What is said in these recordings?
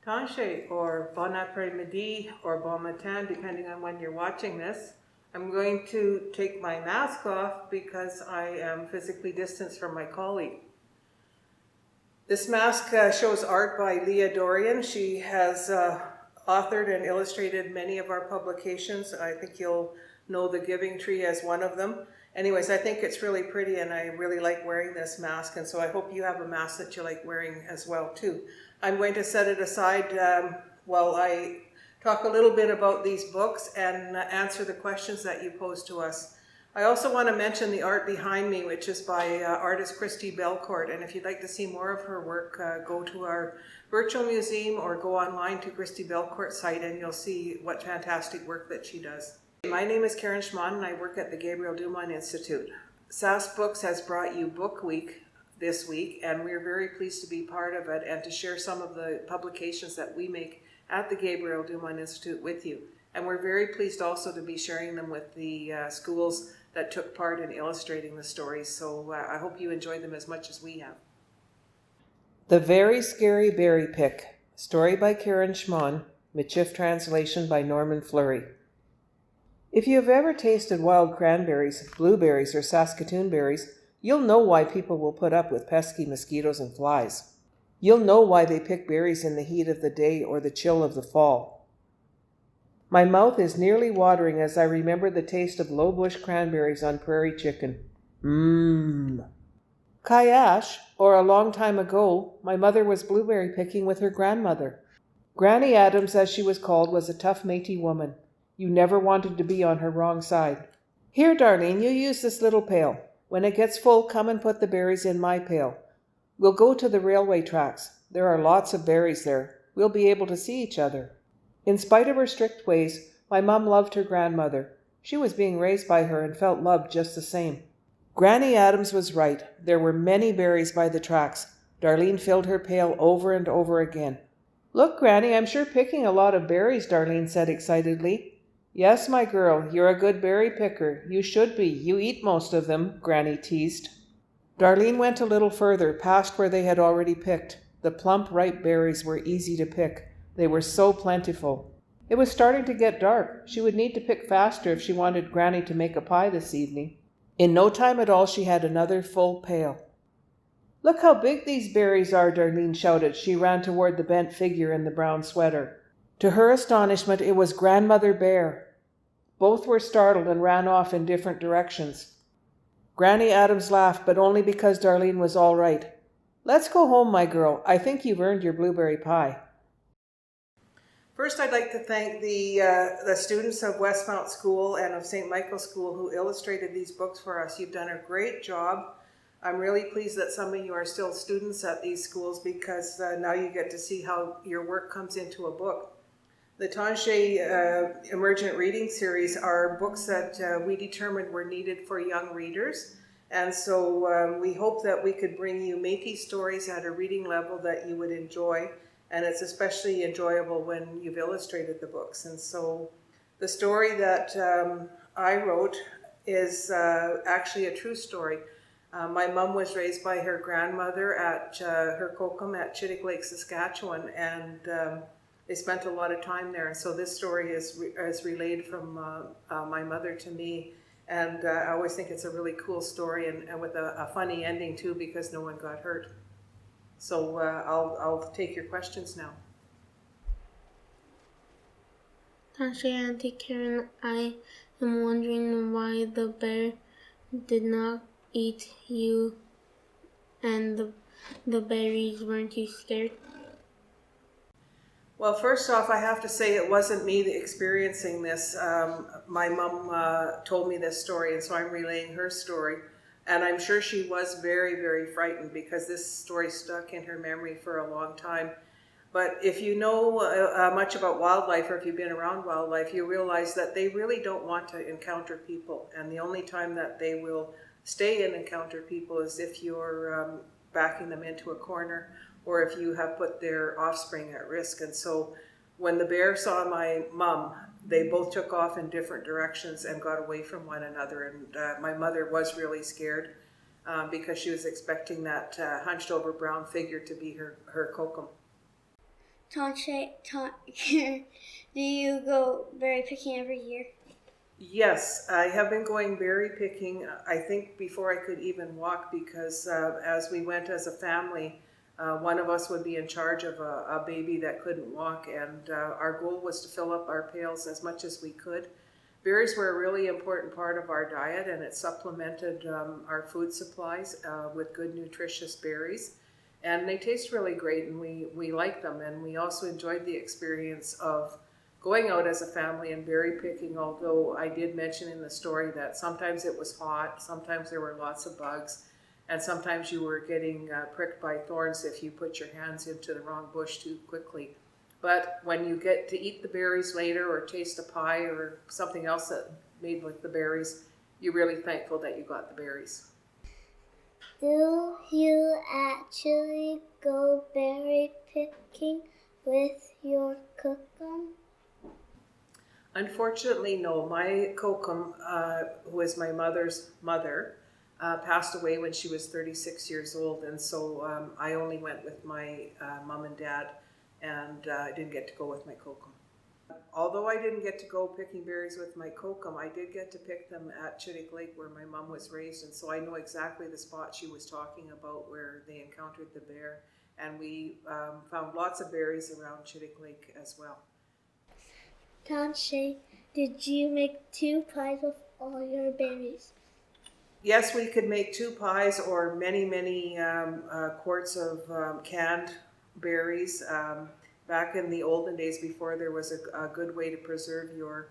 Tanche, or Bon Après-midi, or Bon Matin, depending on when you're watching this. I'm going to take my mask off because I am physically distanced from my colleague. This mask shows art by Leah Dorian. She has authored and illustrated many of our publications. I think you'll know The Giving Tree as one of them. Anyways, I think it's really pretty and I really like wearing this mask, and so I hope you have a mask that you like wearing as well too. I'm going to set it aside while I talk a little bit about these books and answer the questions that you pose to us. I also want to mention the art behind me, which is by artist Christy Belcourt, and if you'd like to see more of her work, go to our virtual museum or go online to Christy Belcourt's site and you'll see what fantastic work that she does. My name is Karon Shmon and I work at the Gabriel Dumont Institute. Sask Books has brought you Book Week this week, and we're very pleased to be part of it and to share some of the publications that we make at the Gabriel Dumont Institute with you. And we're very pleased also to be sharing them with the schools that took part in illustrating the stories. So I hope you enjoy them as much as we have. The Very Scary Beary Pick, story by Karon Shmon, Michif translation by Norman Fleury. If you have ever tasted wild cranberries, blueberries, or Saskatoon berries, you'll know why people will put up with pesky mosquitoes and flies. You'll know why they pick berries in the heat of the day or the chill of the fall. My mouth is nearly watering as I remember the taste of low bush cranberries on prairie chicken. Mmm. Kayash, or a long time ago, my mother was blueberry picking with her grandmother. Granny Adams, as she was called, was a tough Métis woman. You never wanted to be on her wrong side. Here, Darlene, you use this little pail. When it gets full, come and put the berries in my pail. We'll go to the railway tracks. There are lots of berries there. We'll be able to see each other. In spite of her strict ways, my mom loved her grandmother. She was being raised by her and felt loved just the same. Granny Adams was right. There were many berries by the tracks. Darlene filled her pail over and over again. Look, Granny, I'm sure picking a lot of berries, Darlene said excitedly. Yes, my girl, you're a good berry picker. You should be. You eat most of them, Granny teased. Darlene went a little further, past where they had already picked. The plump, ripe berries were easy to pick. They were so plentiful. It was starting to get dark. She would need to pick faster if she wanted Granny to make a pie this evening. In no time at all, she had another full pail. Look how big these berries are, Darlene shouted. She ran toward the bent figure in the brown sweater. To her astonishment, it was Grandmother Bear. Both were startled and ran off in different directions. Granny Adams laughed, but only because Darlene was all right. Let's go home, my girl. I think you've earned your blueberry pie. First, I'd like to thank the students of Westmount School and of St. Michael's School who illustrated these books for us. You've done a great job. I'm really pleased that some of you are still students at these schools because now you get to see how your work comes into a book. The Tanche Emergent Reading Series are books that we determined were needed for young readers. And so we hope that we could bring you Métis stories at a reading level that you would enjoy. And it's especially enjoyable when you've illustrated the books. And so the story that I wrote is actually a true story. My mom was raised by her grandmother at her kokum at Chittick Lake, Saskatchewan, and they spent a lot of time there. And so this story is relayed from my mother to me. And I always think it's a really cool story and with a funny ending too, because no one got hurt. So I'll take your questions now. Tasha, Auntie Karen, I am wondering why the bear did not eat you and the berries. Weren't you scared? Well, first off, I have to say it wasn't me experiencing this. My mom told me this story, and so I'm relaying her story. And I'm sure she was very, very frightened because this story stuck in her memory for a long time. But if you know much about wildlife, or if you've been around wildlife, you realize that they really don't want to encounter people. And the only time that they will stay and encounter people is if you're backing them into a corner, or if you have put their offspring at risk. And so when the bear saw my mom, they both took off in different directions and got away from one another. And my mother was really scared because she was expecting that hunched over brown figure to be her kokum. Karen, do you go berry picking every year? Yes, I have been going berry picking, I think before I could even walk, because as we went as a family, one of us would be in charge of a baby that couldn't walk, and our goal was to fill up our pails as much as we could. Berries were a really important part of our diet, and it supplemented our food supplies with good nutritious berries. And they taste really great, and we like them, and we also enjoyed the experience of going out as a family and berry picking, although I did mention in the story that sometimes it was hot, sometimes there were lots of bugs, and sometimes you were getting pricked by thorns if you put your hands into the wrong bush too quickly. But when you get to eat the berries later or taste a pie or something else that made with the berries, you're really thankful that you got the berries. Do you actually go berry picking with your kokum? Unfortunately, no. My kokum, who is my mother's mother, passed away when she was 36 years old, and so I only went with my mom and dad, and I didn't get to go with my kokum. Although I didn't get to go picking berries with my kokum, I did get to pick them at Chittick Lake where my mom was raised, and so I know exactly the spot she was talking about where they encountered the bear, and we found lots of berries around Chittick Lake as well. Tanshe, did you make 2 pies of all your berries? Yes, we could make 2 pies or many quarts of canned berries. Back in the olden days, before there was a good way to preserve your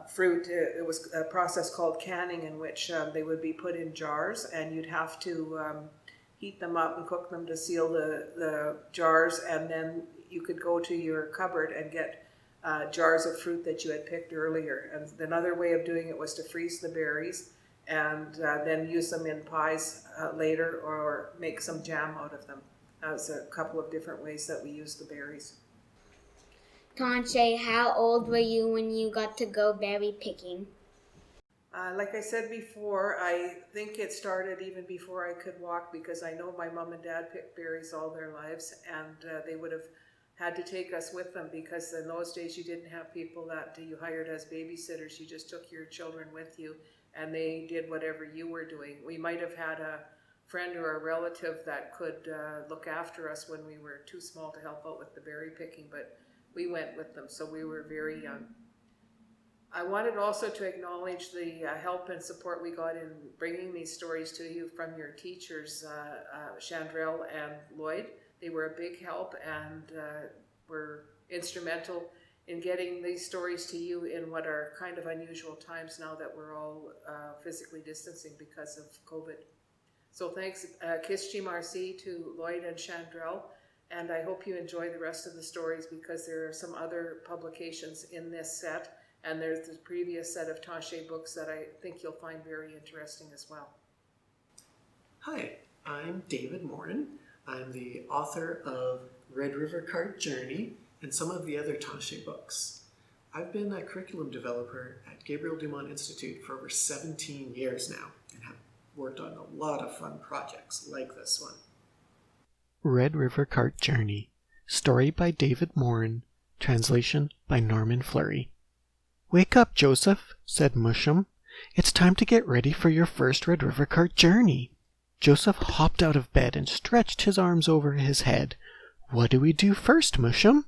fruit, it was a process called canning, in which they would be put in jars, and you'd have to heat them up and cook them to seal the jars, and then you could go to your cupboard and get jars of fruit that you had picked earlier. And another way of doing it was to freeze the berries and then use them in pies later, or make some jam out of them. That's a couple of different ways that we use the berries. Tanshe, how old were you when you got to go berry picking? Like I said before, I think it started even before I could walk, because I know my mom and dad picked berries all their lives, and they would have had to take us with them, because in those days you didn't have people that you hired as babysitters. You just took your children with you, and they did whatever you were doing. We might have had a friend or a relative that could look after us when we were too small to help out with the berry picking, but we went with them, so we were very young. I wanted also to acknowledge the help and support we got in bringing these stories to you from your teachers, Chandrell and Lloyd. They were a big help and were instrumental in getting these stories to you in what are kind of unusual times now that we're all physically distancing because of COVID. So thanks, Kishchi Marcy, to Lloyd and Chandrell, and I hope you enjoy the rest of the stories, because there are some other publications in this set, and there's the previous set of Tanshe books that I think you'll find very interesting as well. Hi, I'm David Morin. I'm the author of Red River Cart Journey and some of the other Tanshe books. I've been a curriculum developer at Gabriel Dumont Institute for over 17 years now, and have worked on a lot of fun projects like this one. Red River Cart Journey. Story by David Morin. Translation by Norman Fleury. "Wake up, Joseph," said Mushum. "It's time to get ready for your first Red River Cart journey." Joseph hopped out of bed and stretched his arms over his head. "What do we do first, Mushum?"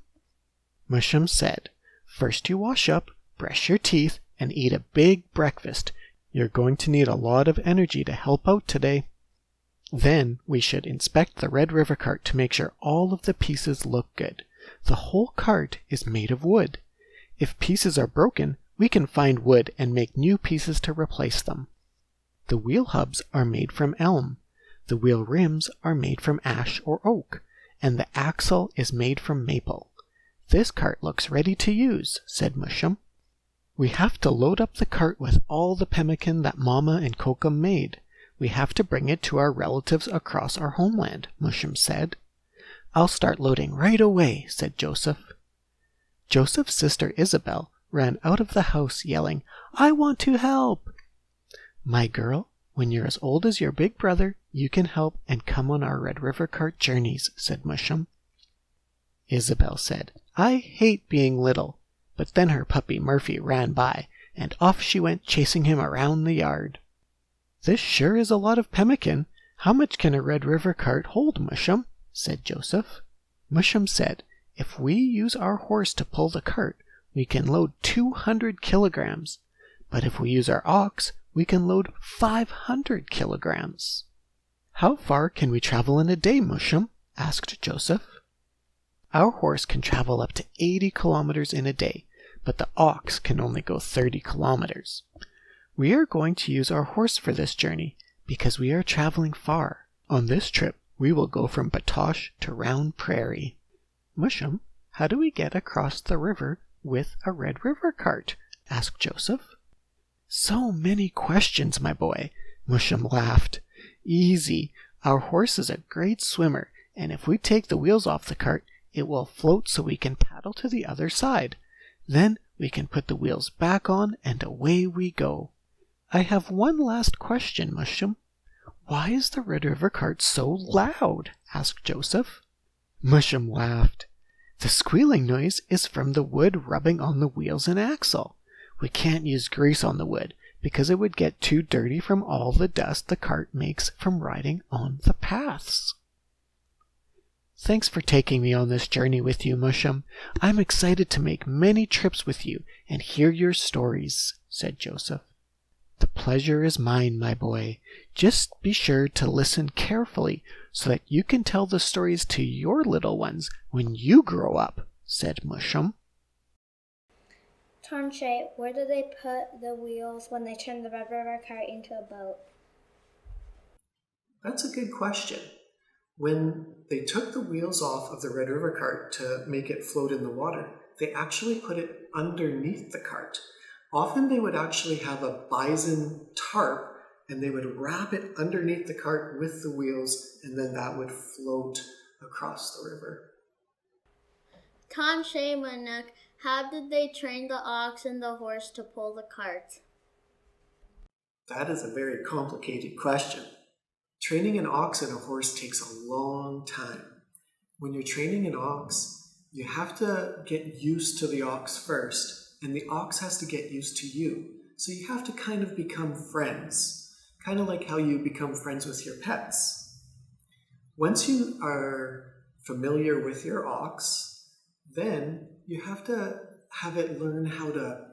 Mushum said, "First you wash up, brush your teeth, and eat a big breakfast. You're going to need a lot of energy to help out today. Then we should inspect the Red River cart to make sure all of the pieces look good. The whole cart is made of wood. If pieces are broken, we can find wood and make new pieces to replace them. The wheel hubs are made from elm. The wheel rims are made from ash or oak, and the axle is made from maple. This cart looks ready to use," said Mushum. "We have to load up the cart with all the pemmican that Mama and Kokum made. We have to bring it to our relatives across our homeland," Mushum said. "I'll start loading right away," said Joseph. Joseph's sister Isabel ran out of the house yelling, "I want to help!" "My girl, when you're as old as your big brother, you can help and come on our Red River cart journeys," said Mushum. Isabel said. "I hate being little." But then her puppy Murphy ran by, and off she went chasing him around the yard. "This sure is a lot of pemmican. How much can a Red River cart hold, Mushum?" said Joseph. Mushum said, "If we use our horse to pull the cart, we can load 200 kilograms. But if we use our ox, we can load 500 kilograms. "How far can we travel in a day, Mushum?" asked Joseph. "Our horse can travel up to 80 kilometers in a day, but the ox can only go 30 kilometers. We are going to use our horse for this journey because we are traveling far. On this trip, we will go from Batoche to Round Prairie." "Mushum, how do we get across the river with a Red River cart?" asked Joseph. "So many questions, my boy," Mushum laughed. "Easy. Our horse is a great swimmer, and if we take the wheels off the cart, it will float so we can paddle to the other side. Then we can put the wheels back on, and away we go. I have one last question, Mushum. Why is the Red River cart so loud?" asked Joseph. Mushum laughed. "The squealing noise is from the wood rubbing on the wheels and axle. We can't use grease on the wood because it would get too dirty from all the dust the cart makes from riding on the paths." "Thanks for taking me on this journey with you, Mushum. I'm excited to make many trips with you and hear your stories," said Joseph. "The pleasure is mine, my boy. Just be sure to listen carefully so that you can tell the stories to your little ones when you grow up," said Mushum. Tanshe, where do they put the wheels when they turn the Red River cart into a boat? That's a good question. When they took the wheels off of the Red River cart to make it float in the water, they actually put it underneath the cart. Often they would actually have a bison tarp and they would wrap it underneath the cart with the wheels, and then that would float across the river. Tanshe Manuk, how did they train the ox and the horse to pull the cart? That is a very complicated question. Training an ox and a horse takes a long time. When you're training an ox, you have to get used to the ox first, and the ox has to get used to you. So you have to kind of become friends, kind of like how you become friends with your pets. Once you are familiar with your ox, then you have to have it learn how to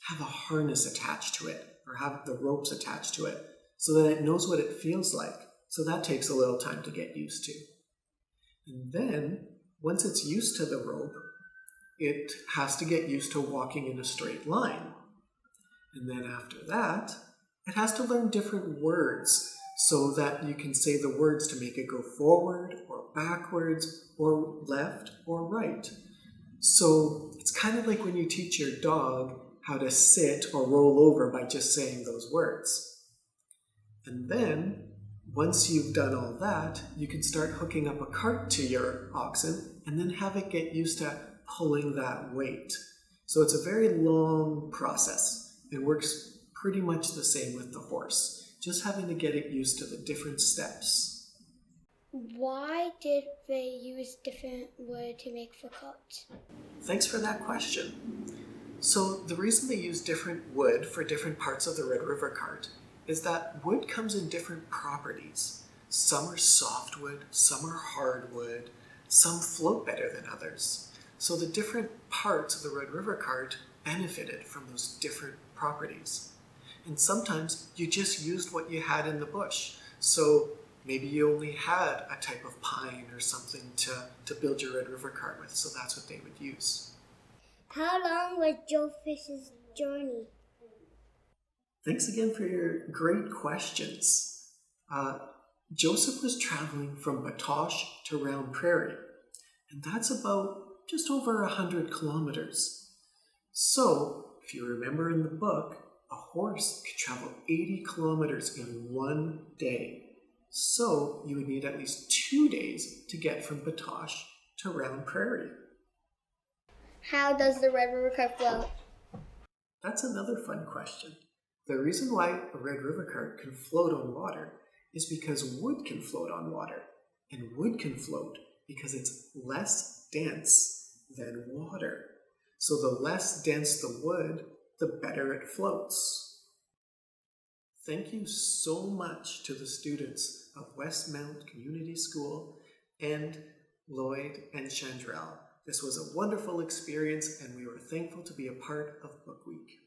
have a harness attached to it, or have the ropes attached to it, so that it knows what it feels like. So that takes a little time to get used to. And then, once it's used to the rope, it has to get used to walking in a straight line. And then after that, it has to learn different words so that you can say the words to make it go forward or backwards or left or right. So it's kind of like when you teach your dog how to sit or roll over by just saying those words. And then, once you've done all that, you can start hooking up a cart to your oxen and then have it get used to pulling that weight. So it's a very long process. It works pretty much the same with the horse, just having to get it used to the different steps. Why did they use different wood to make for carts? Thanks for that question. So the reason they use different wood for different parts of the Red River cart is that wood comes in different properties. Some are softwood, some are hardwood, some float better than others. So the different parts of the Red River cart benefited from those different properties. And sometimes you just used what you had in the bush. So maybe you only had a type of pine or something to build your Red River cart with, so that's what they would use. How long was Joseph's journey? Thanks again for your great questions. Joseph was traveling from Batoche to Round Prairie, and that's about just over 100 kilometers. So, if you remember in the book, a horse could travel 80 kilometers in one day. So, you would need at least 2 days to get from Batoche to Round Prairie. How does the Red River cart float? That's another fun question. The reason why a Red River cart can float on water is because wood can float on water, and wood can float because it's less dense than water. So the less dense the wood, the better it floats. Thank you so much to the students of Westmount Community School and Lloyd and Chandrell. This was a wonderful experience, and we were thankful to be a part of Book Week.